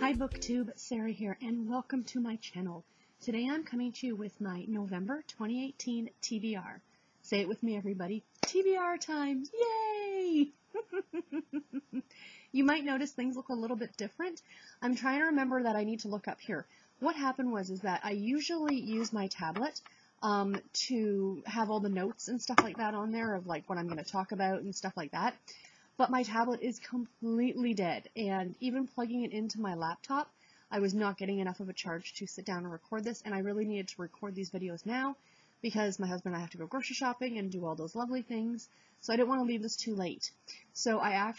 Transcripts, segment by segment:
Hi BookTube, Sarah here, and welcome to my channel. Today I'm coming to you with my November 2018 TBR. Say it with me, everybody. TBR time! Yay! You might notice things look a little bit different. I'm trying to remember that I need to look up here. What happened was that I usually use my tablet to have all the notes and stuff like that on there of like what I'm going to talk about and stuff like that. But my tablet is completely dead, and even plugging it into my laptop, I was not getting enough of a charge to sit down and record this, and I really needed to record these videos now because my husband and I have to go grocery shopping and do all those lovely things, so I didn't want to leave this too late. So I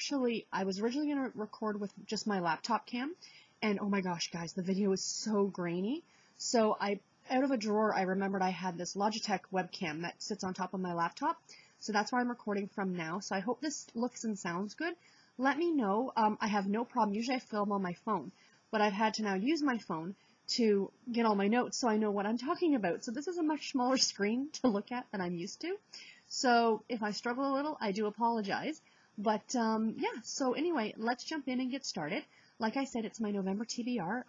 was originally going to record with just my laptop cam, and oh my gosh, guys, the video is so grainy. So out of a drawer, I remembered I had this Logitech webcam that sits on top of my laptop. So that's where I'm recording from now. So I hope this looks and sounds good. Let me know. I have no problem. Usually I film on my phone, but I've had to now use my phone to get all my notes so I know what I'm talking about. So this is a much smaller screen to look at than I'm used to. So if I struggle a little, I do apologize. But yeah, so anyway, let's jump in and get started. Like I said, it's my November TBR.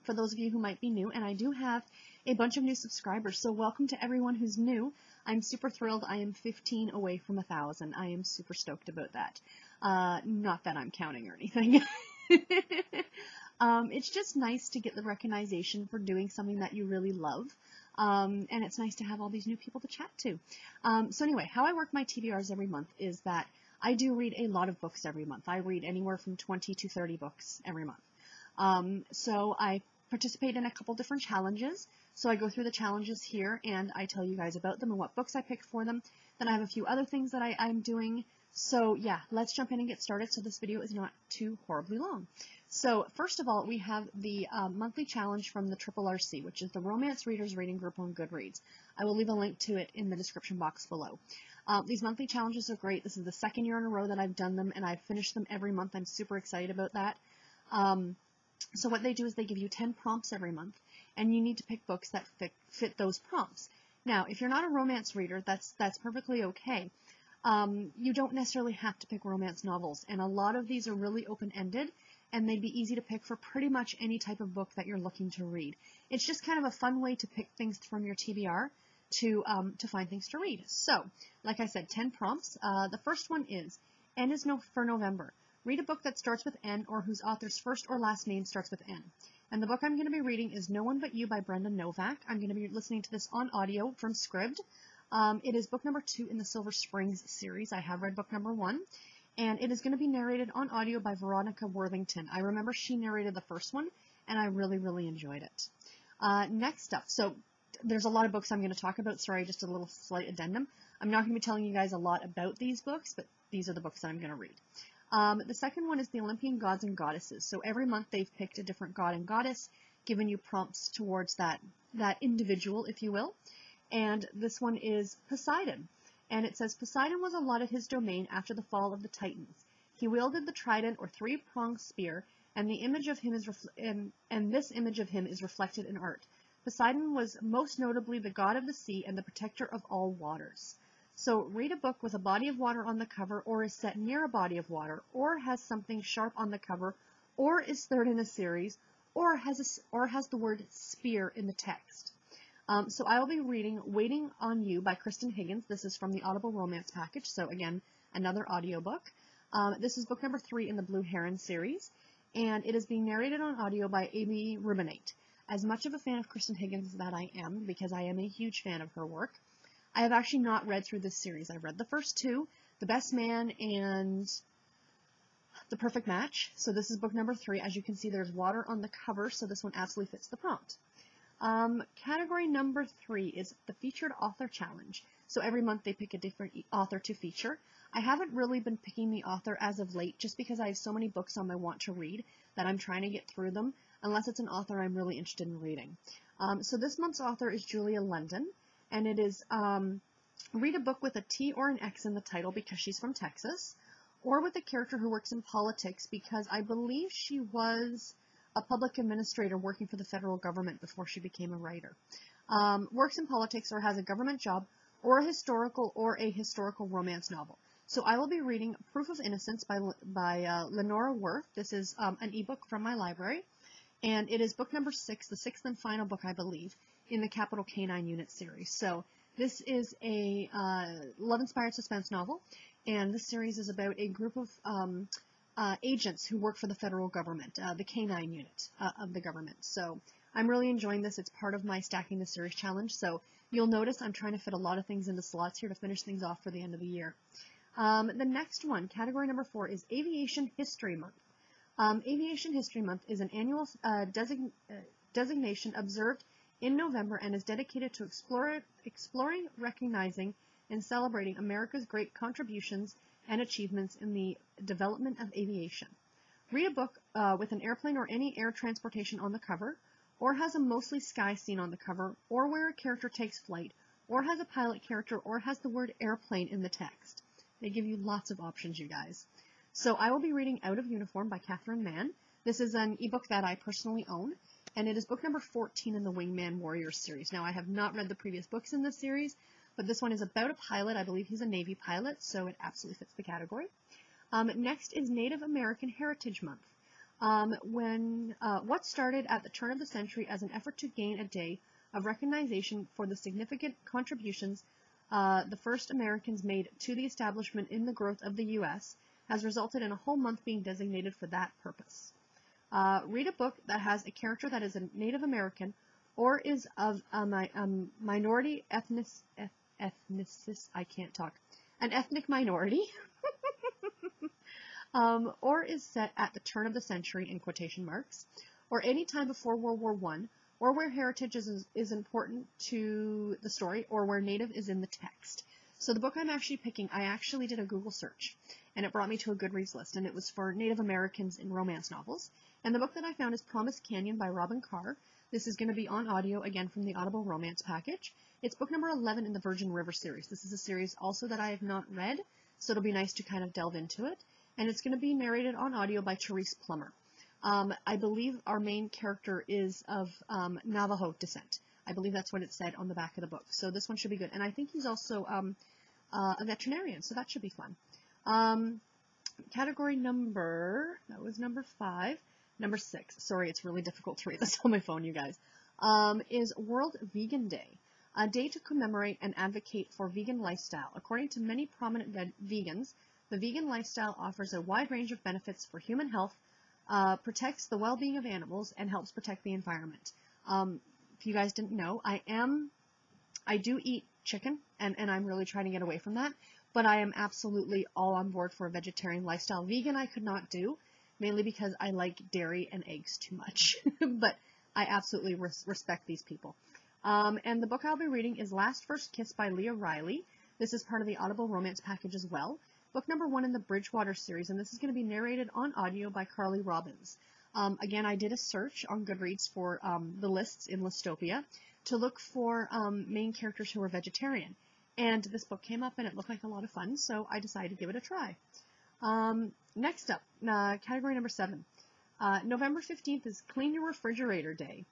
For those of you who might be new, and I do have a bunch of new subscribers, so welcome to everyone who's new. I'm super thrilled. I am 15 away from 1,000. I am super stoked about that. Not that I'm counting or anything. It's just nice to get the recognition for doing something that you really love, and it's nice to have all these new people to chat to. So anyway, how I work my TBRs every month is that I do read a lot of books every month. I read anywhere from 20 to 30 books every month. So I participate in a couple different challenges. So I go through the challenges here and I tell you guys about them and what books I picked for them. Then I have a few other things that I'm doing. So yeah, let's jump in and get started so this video is not too horribly long. So first of all, we have the monthly challenge from the RRC, which is the Romance Readers Reading Group on Goodreads. I will leave a link to it in the description box below. These monthly challenges are great. This is the second year in a row that I've done them, and I've finished them every month. I'm super excited about that. So what they do is they give you 10 prompts every month, and you need to pick books that fit those prompts. Now, if you're not a romance reader, that's perfectly okay. You don't necessarily have to pick romance novels, and a lot of these are really open-ended, and they'd be easy to pick for pretty much any type of book that you're looking to read. It's just kind of a fun way to pick things from your TBR to find things to read. So, like I said, 10 prompts. The first one is, N is for November. Read a book that starts with N or whose author's first or last name starts with N. And the book I'm going to be reading is No One But You by Brenda Novak. I'm going to be listening to this on audio from Scribd. It is book number 2 in the Silver Springs series. I have read book number 1. And it is going to be narrated on audio by Veronica Worthington. I remember she narrated the first one, and I really, really enjoyed it. Next up, so there's a lot of books I'm going to talk about. Sorry, just a little slight addendum. I'm not going to be telling you guys a lot about these books, but these are the books that I'm going to read. The second one is the Olympian Gods and Goddesses. So every month they've picked a different god and goddess, given you prompts towards that individual, if you will. And this one is Poseidon. And it says, Poseidon was allotted his domain after the fall of the Titans. He wielded the trident or three-pronged spear, and this image of him is reflected in art. Poseidon was most notably the god of the sea and the protector of all waters. So read a book with a body of water on the cover, or is set near a body of water, or has something sharp on the cover, or is third in a series, or has the word spear in the text. So I will be reading Waiting on You by Kristan Higgins. This is from the Audible Romance Package, so again, another audiobook. This is book number 3 in the Blue Heron series, and it is being narrated on audio by Amy Rubinate. As much of a fan of Kristan Higgins as I am, because I am a huge fan of her work, I have actually not read through this series. I've read the first 2, The Best Man and The Perfect Match. So this is book number 3. As you can see, there's water on the cover, so this one absolutely fits the prompt. Category number 3 is the Featured Author Challenge. So every month they pick a different author to feature. I haven't really been picking the author as of late, just because I have so many books on my want to read that I'm trying to get through them, unless it's an author I'm really interested in reading. So this month's author is Julia London. And it is read a book with a T or an X in the title because she's from Texas, or with a character who works in politics because I believe she was a public administrator working for the federal government before she became a writer. Works in politics or has a government job, or a historical romance novel. So I will be reading Proof of Innocence by Lenora Worth. This is an ebook from my library, and it is book number 6, the 6th and final book, I believe, in the Capital Canine Unit series. So this is a love-inspired suspense novel, and this series is about a group of agents who work for the federal government, the canine unit of the government. So I'm really enjoying this. It's part of my Stacking the Series challenge, so you'll notice I'm trying to fit a lot of things into slots here to finish things off for the end of the year. The next one, category number 4, is Aviation History Month. Aviation History Month is an annual designation observed in November and is dedicated to exploring, recognizing, and celebrating America's great contributions and achievements in the development of aviation. Read a book with an airplane or any air transportation on the cover, or has a mostly sky scene on the cover, or where a character takes flight, or has a pilot character, or has the word airplane in the text. They give you lots of options, you guys. So I will be reading Out of Uniform by Mann. This is an ebook that I personally own, and it is book number 14 in the Wingman Warriors series. Now, I have not read the previous books in this series, but this one is about a pilot. I believe he's a Navy pilot, so it absolutely fits the category. Next is Native American Heritage Month. What started at the turn of the century as an effort to gain a day of recognition for the significant contributions the first Americans made to the establishment in the growth of the U.S. has resulted in a whole month being designated for that purpose. Read a book that has a character that is a Native American or is of a minority an ethnic minority, or is set at the turn of the century in quotation marks, or any time before World War I, or where heritage is important to the story, or where Native is in the text. So the book I'm actually picking, I actually did a Google search, and it brought me to a Goodreads list, and it was for Native Americans in romance novels. And the book that I found is Promise Canyon by Robyn Carr. This is going to be on audio, again, from the Audible Romance package. It's book number 11 in the Virgin River series. This is a series also that I have not read, so it'll be nice to kind of delve into it. And it's going to be narrated on audio by Therese Plummer. I believe our main character is of Navajo descent. I believe that's what it said on the back of the book. So this one should be good. And I think he's also a veterinarian, so that should be fun. Category number, that was number 5. Number 6, sorry, it's really difficult to read this on my phone, you guys, is World Vegan Day, a day to commemorate and advocate for vegan lifestyle. According to many prominent vegans, the vegan lifestyle offers a wide range of benefits for human health, protects the well-being of animals, and helps protect the environment. If you guys didn't know, I do eat chicken, and I'm really trying to get away from that, but I am absolutely all on board for a vegetarian lifestyle. Vegan I could not do, mainly because I like dairy and eggs too much, but I absolutely respect these people. And the book I'll be reading is Last First Kiss by Leah Riley. This is part of the Audible Romance package as well. Book number 1 in the Bridgewater series, and this is going to be narrated on audio by Carly Robbins. Again, I did a search on Goodreads for the lists in Listopia to look for main characters who are vegetarian. And this book came up and it looked like a lot of fun, so I decided to give it a try. Next up, category number 7. November 15th is Clean Your Refrigerator Day.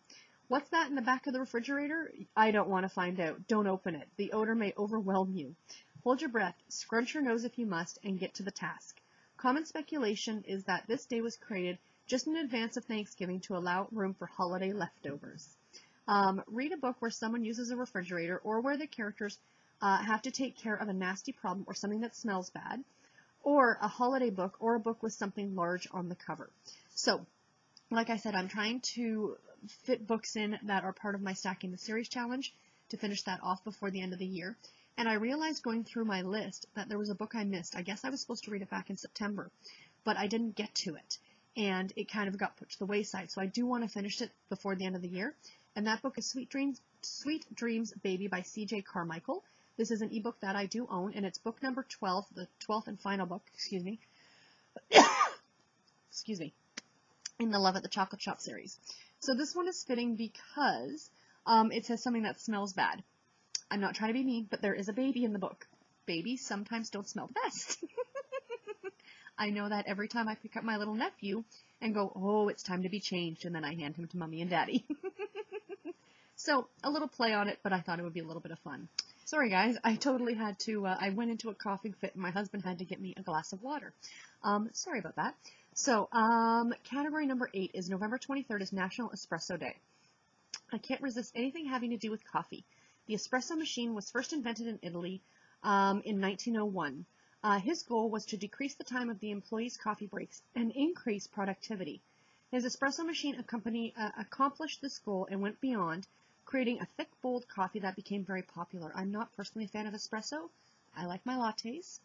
What's that in the back of the refrigerator? I don't want to find out. Don't open it. The odor may overwhelm you. Hold your breath, scrunch your nose if you must, and get to the task. Common speculation is that this day was created just in advance of Thanksgiving to allow room for holiday leftovers. Read a book where someone uses a refrigerator or where the characters have to take care of a nasty problem or something that smells bad, or a holiday book or a book with something large on the cover. So, like I said, I'm trying to fit books in that are part of my Stacking the Series challenge to finish that off before the end of the year. And I realized going through my list that there was a book I missed. I guess I was supposed to read it back in September, but I didn't get to it. And it kind of got put to the wayside. So I do want to finish it before the end of the year. And that book is Sweet Dreams Baby by C.J. Carmichael. This is an ebook that I do own, and it's book number 12, the 12th and final book, excuse me, in the Love at the Chocolate Shop series. So this one is fitting because it says something that smells bad. I'm not trying to be mean, but there is a baby in the book. Babies sometimes don't smell the best. I know that every time I pick up my little nephew and go, oh, it's time to be changed, and then I hand him to Mommy and Daddy. So a little play on it, but I thought it would be a little bit of fun. Sorry guys, I totally had to, I went into a coughing fit and my husband had to get me a glass of water. Sorry about that. So, category number 8 is November 23rd is National Espresso Day. I can't resist anything having to do with coffee. The espresso machine was first invented in Italy in 1901. His goal was to decrease the time of the employees' coffee breaks and increase productivity. His espresso machine accomplished this goal and went beyond, creating a thick, bold coffee that became very popular. I'm not personally a fan of espresso. I like my lattes,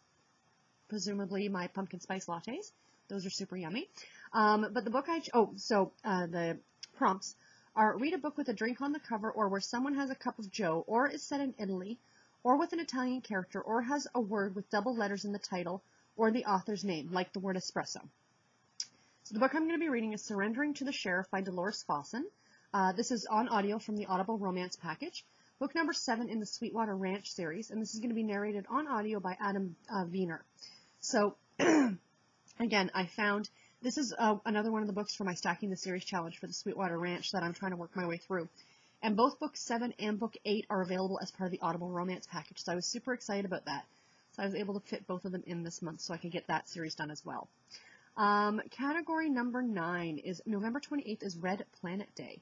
presumably my pumpkin spice lattes. Those are super yummy. But the book the prompts are read a book with a drink on the cover, or where someone has a cup of joe, or is set in Italy, or with an Italian character, or has a word with double letters in the title, or the author's name, like the word espresso. So the book I'm going to be reading is Surrendering to the Sheriff by Delores Fossen. This is on audio from the Audible Romance Package. Book number 7 in the Sweetwater Ranch series, and this is going to be narrated on audio by Adam Wiener. So, again, I found this is another one of the books for my Stacking the Series challenge for the Sweetwater Ranch that I'm trying to work my way through. And both Book 7 and Book 8 are available as part of the Audible Romance Package, so I was super excited about that. So I was able to fit both of them in this month so I could get that series done as well. Category number 9 is November 28th is Red Planet Day.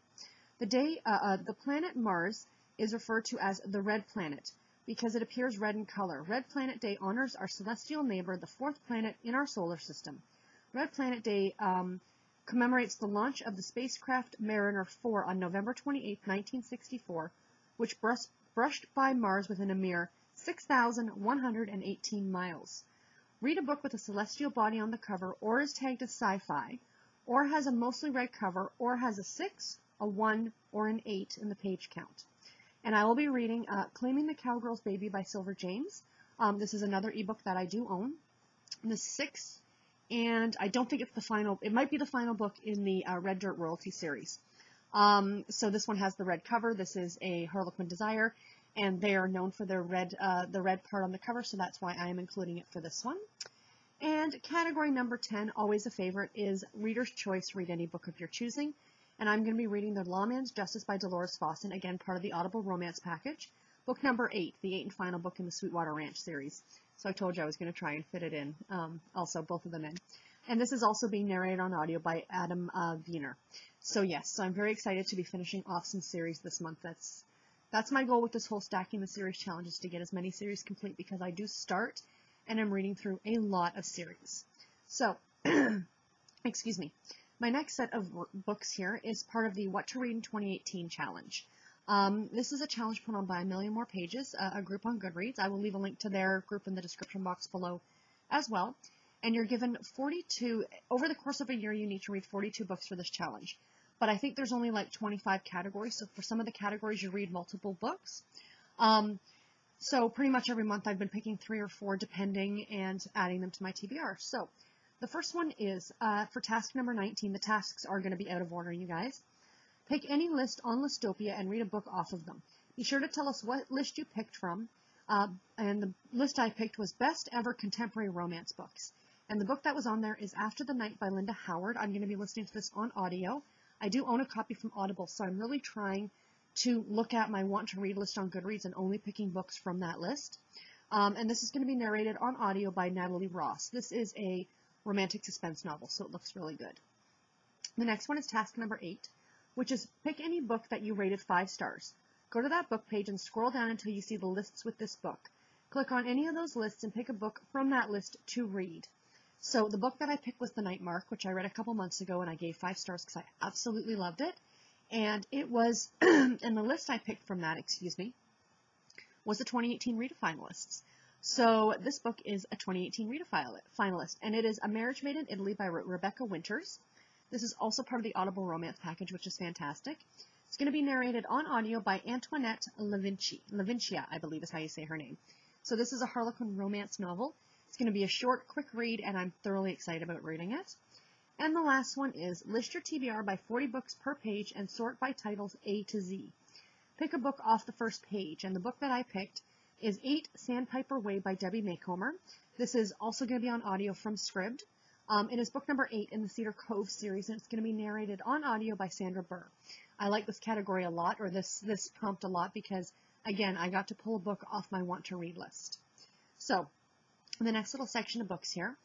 The day, the planet Mars is referred to as the Red Planet because it appears red in color. Red Planet Day honors our celestial neighbor, the 4th planet in our solar system. Red Planet Day commemorates the launch of the spacecraft Mariner 4 on November 28, 1964, which brushed by Mars within a mere 6,118 miles. Read a book with a celestial body on the cover, or is tagged as sci-fi, or has a mostly red cover, or has a 6, a 1, or an 8 in the page count. And I will be reading Claiming the Cowgirl's Baby by Silver James. This is another ebook that I do own. The 6, and I don't think it's the final, it might be the final book in the Red Dirt Royalty series. So this one has the red cover. This is a Harlequin Desire, and they are known for their the red part on the cover, so that's why I am including it for this one. And category number 10, always a favorite, is Reader's Choice, read any book of your choosing. And I'm going to be reading The Lawman's Justice by Delores Fossen, again, part of the Audible Romance Package. Book number 8, the 8th and final book in the Sweetwater Ranch series. So I told you I was going to try and fit it in, also both of them in. And this is also being narrated on audio by Adam Wiener. So yes, so I'm very excited to be finishing off some series this month. That's my goal with this whole Stacking the Series challenge, is to get as many series complete, because I do start and I'm reading through a lot of series. So, excuse me. My next set of books here is part of the What to Read in 2018 challenge. This is a challenge put on by A Million More Pages, a group on Goodreads. I will leave a link to their group in the description box below as well. And you're given 42, over the course of a year, you need to read 42 books for this challenge. But I think there's only like 25 categories, so for some of the categories you read multiple books. So pretty much every month I've been picking 3 or 4 depending and adding them to my TBR. So the first one is for task number 19. The tasks are going to be out of order, you guys. Pick any list on Listopia and read a book off of them. Be sure to tell us what list you picked from. And the list I picked was Best Ever Contemporary Romance Books. And the book that was on there is After the Night by Linda Howard. I'm going to be listening to this on audio. I do own a copy from Audible, so I'm really trying to look at my want to read list on Goodreads and only picking books from that list. And this is going to be narrated on audio by Natalie Ross. This is a romantic suspense novel, so it looks really good. The next one is task number 8, which is pick any book that you rated 5 stars. Go to that book page and scroll down until you see the lists with this book. Click on any of those lists and pick a book from that list to read. So the book that I picked was The Night Mark, which I read a couple months ago, and I gave 5 stars because I absolutely loved it. And it was, and the list I picked from that, was the 2018 Rita finalists. So this book is a 2018 Rita finalist, and it is A Marriage Made in Italy by Rebecca Winters. This is also part of the Audible Romance Package, which is fantastic. It's going to be narrated on audio by Antoinette Lavincia, I believe is how you say her name. So this is a Harlequin romance novel. It's going to be a short, quick read, and I'm thoroughly excited about reading it. And the last one is list your TBR by 40 books per page and sort by titles A to Z. Pick a book off the first page, and the book that I picked is 8 Sandpiper Way by Debbie Macomber. This is also going to be on audio from Scribd. It is book number 8 in the Cedar Cove series, and it's going to be narrated on audio by Sandra Burr. I like this category a lot, or this prompt a lot, because again, I got to pull a book off my want to read list. So the next little section of books here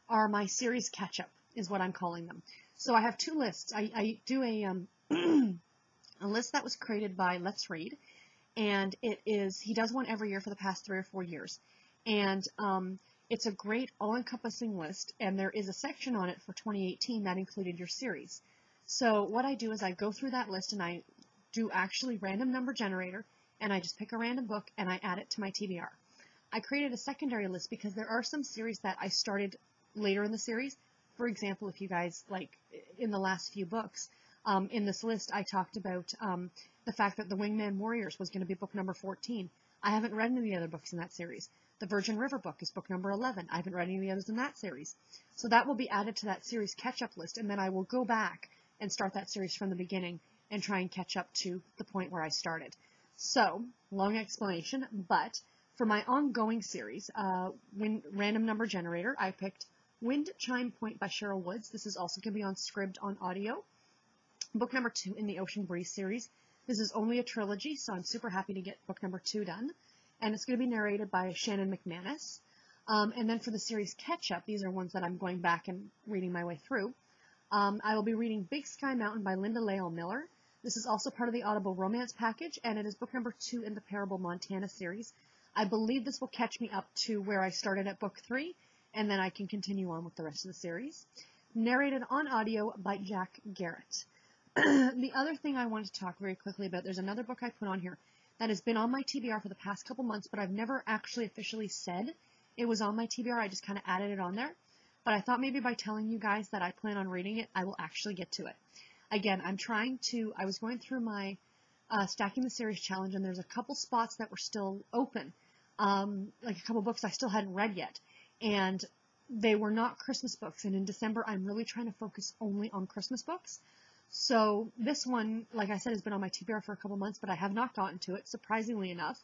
are my series catch-up, is what I'm calling them. So I have two lists. I do a, a list that was created by Let's Read, and he does one every year for the past 3 or 4 years. And it's a great all-encompassing list, and there is a section on it for 2018 that included your series. So what I do is I go through that list, and I do actually random number generator, and I just pick a random book, and I add it to my TBR. I created a secondary list because there are some series that I started later in the series. For example, if you guys, like, in the last few books, in this list, I talked about the fact that The Wingman Warriors was going to be book number 14. I haven't read any of the other books in that series. The Virgin River book is book number 11. I haven't read any of the others in that series. So that will be added to that series catch-up list, and then I will go back and start that series from the beginning and try and catch up to the point where I started. So, long explanation, but for my ongoing series, Random Number Generator, I picked Wind Chime Point by Sherryl Woods. This is also going to be on Scribd on audio. Book number 2 in the Ocean Breeze series. This is only a trilogy, so I'm super happy to get book number 2 done. And it's going to be narrated by Shannon McManus. And then for the series catch-up, these are ones that I'm going back and reading my way through. I will be reading Big Sky Mountain by Linda Lael Miller. This is also part of the Audible Romance package, and it is book number 2 in the Parable Montana series. I believe this will catch me up to where I started at book 3, and then I can continue on with the rest of the series. Narrated on audio by Jack Garrett. The other thing I wanted to talk very quickly about, there's another book I put on here that has been on my TBR for the past couple months, but I've never actually officially said it was on my TBR. I just kind of added it on there. But I thought maybe by telling you guys that I plan on reading it, I will actually get to it. Again, I was going through my Stacking the Series challenge, and there's a couple spots that were still open, like a couple books I still hadn't read yet, and they were not Christmas books, and in December I'm really trying to focus only on Christmas books. So this one, like I said, has been on my TBR for a couple months, but I have not gotten to it, surprisingly enough,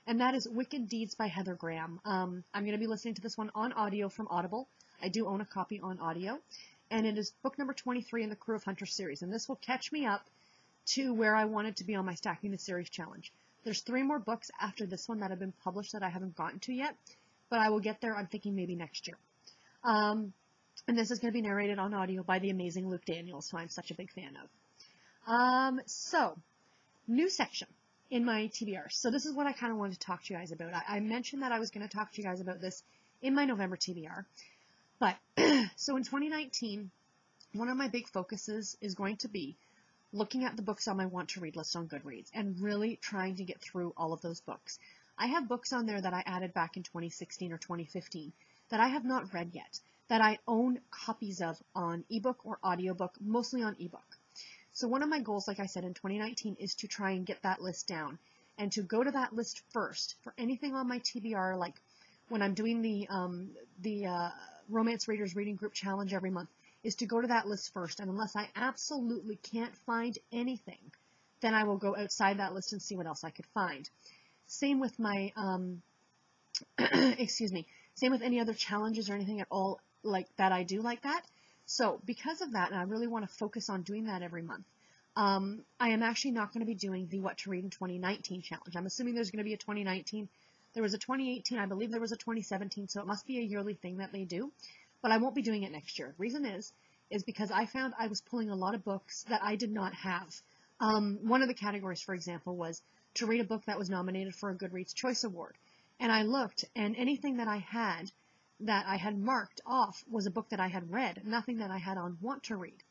and that is Wicked Deeds by Heather Graham. I'm going to be listening to this one on audio from Audible. I do own a copy on audio, and it is book number 23 in the Crew of Hunters series, and this will catch me up to where I wanted to be on my Stacking the Series challenge. There's 3 more books after this one that have been published that I haven't gotten to yet, but I will get there, I'm thinking maybe next year. And this is going to be narrated on audio by the amazing Luke Daniels, who I'm such a big fan of. So, new section in my TBR. So this is what I kind of wanted to talk to you guys about. I mentioned that I was going to talk to you guys about this in my November TBR. But, so in 2019, one of my big focuses is going to be looking at the books on my want to read list on Goodreads and really trying to get through all of those books. I have books on there that I added back in 2016 or 2015 that I have not read yet, that I own copies of on ebook or audiobook, mostly on ebook. So one of my goals, like I said, in 2019 is to try and get that list down and to go to that list first for anything on my TBR, like when I'm doing the Romance Readers Reading Group Challenge every month, is to go to that list first. And unless I absolutely can't find anything, then I will go outside that list and see what else I could find. Same with my, excuse me, same with any other challenges or anything at all like that I do like that. So because of that, and I really want to focus on doing that every month, I am actually not going to be doing the What to Read in 2019 challenge. I'm assuming there's going to be a 2019. There was a 2018. I believe there was a 2017, so it must be a yearly thing that they do. But I won't be doing it next year. Reason is because I found I was pulling a lot of books that I did not have. One of the categories, for example, was to read a book that was nominated for a Goodreads Choice Award. And I looked, and anything that I had marked off was a book that I had read, nothing that I had on want to read.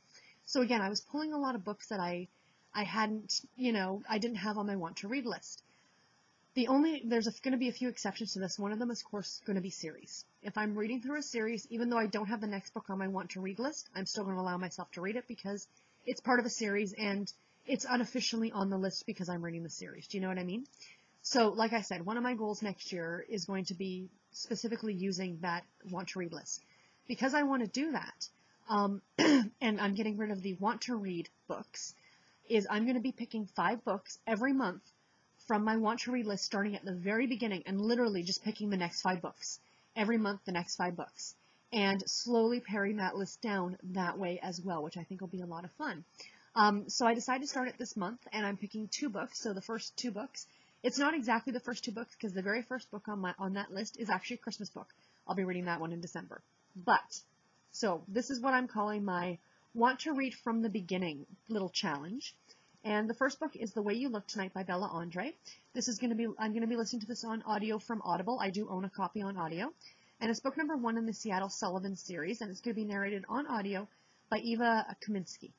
So again, I was pulling a lot of books that I hadn't, I didn't have on my want to read list. There's going to be a few exceptions to this. One of them is, of course, going to be series. If I'm reading through a series, even though I don't have the next book on my want to read list, I'm still going to allow myself to read it because it's part of a series and it's unofficially on the list because I'm reading the series. Do you know what I mean? So, like I said, one of my goals next year is going to be specifically using that want to read list. Because I want to do that, and I'm getting rid of the want to read books, is I'm going to be picking 5 books every month from my want to read list starting at the very beginning and literally just picking the next 5 books. Every month, the next 5 books. And slowly paring that list down that way as well, which I think will be a lot of fun. So I decided to start it this month, and I'm picking 2 books. So the first 2 books It's not exactly the first 2 books, because the very first book on that list is actually a Christmas book. I'll be reading that one in December. But, so this is what I'm calling my Want to Read from the Beginning little challenge. And the first book is The Way You Look Tonight by Bella Andre. I'm going to be listening to this on audio from Audible. I do own a copy on audio. And it's book number 1 in the Seattle Sullivan series, and it's going to be narrated on audio by Eva Kaminsky.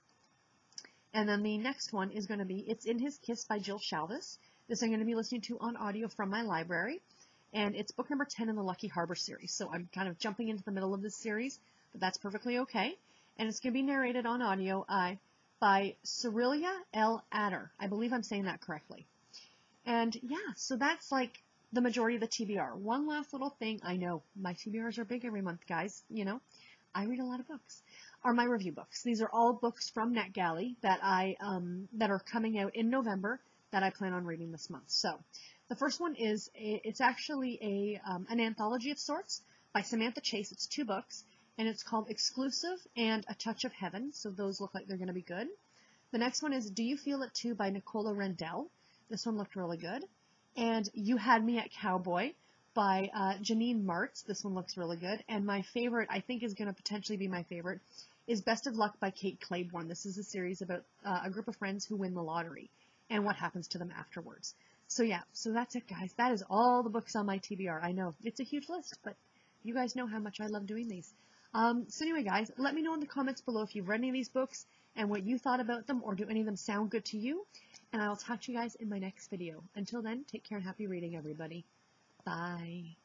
And then the next one is going to be It's in His Kiss by Jill Shalvis. This I'm going to be listening to on audio from my library. And it's book number 10 in the Lucky Harbor series. So I'm kind of jumping into the middle of this series, but that's perfectly okay. And it's going to be narrated on audio by Cerilia L. Adder. I believe I'm saying that correctly. And yeah, so that's like the majority of the TBR. One last little thing. I know my TBRs are big every month, guys. You know, I read a lot of books. Are my review books. These are all books from NetGalley that that are coming out in November that I plan on reading this month. So the first one is it's actually an anthology of sorts by Samantha Chase. It's 2 books. And it's called Exclusive and A Touch of Heaven, so those look like they're going to be good. The next one is Do You Feel It Too by Nicola Rendell. This one looked really good. And You Had Me at Cowboy by Janine Marts. This one looks really good. And my favorite, I think is going to potentially be my favorite, is Best of Luck by Kate Clayborn. This is a series about a group of friends who win the lottery and what happens to them afterwards. So yeah, so that's it, guys. That is all the books on my TBR. I know, it's a huge list, but you guys know how much I love doing these. So anyway, guys, let me know in the comments below if you've read any of these books and what you thought about them, or do any of them sound good to you? And I will talk to you guys in my next video. Until then, take care and happy reading, everybody. Bye.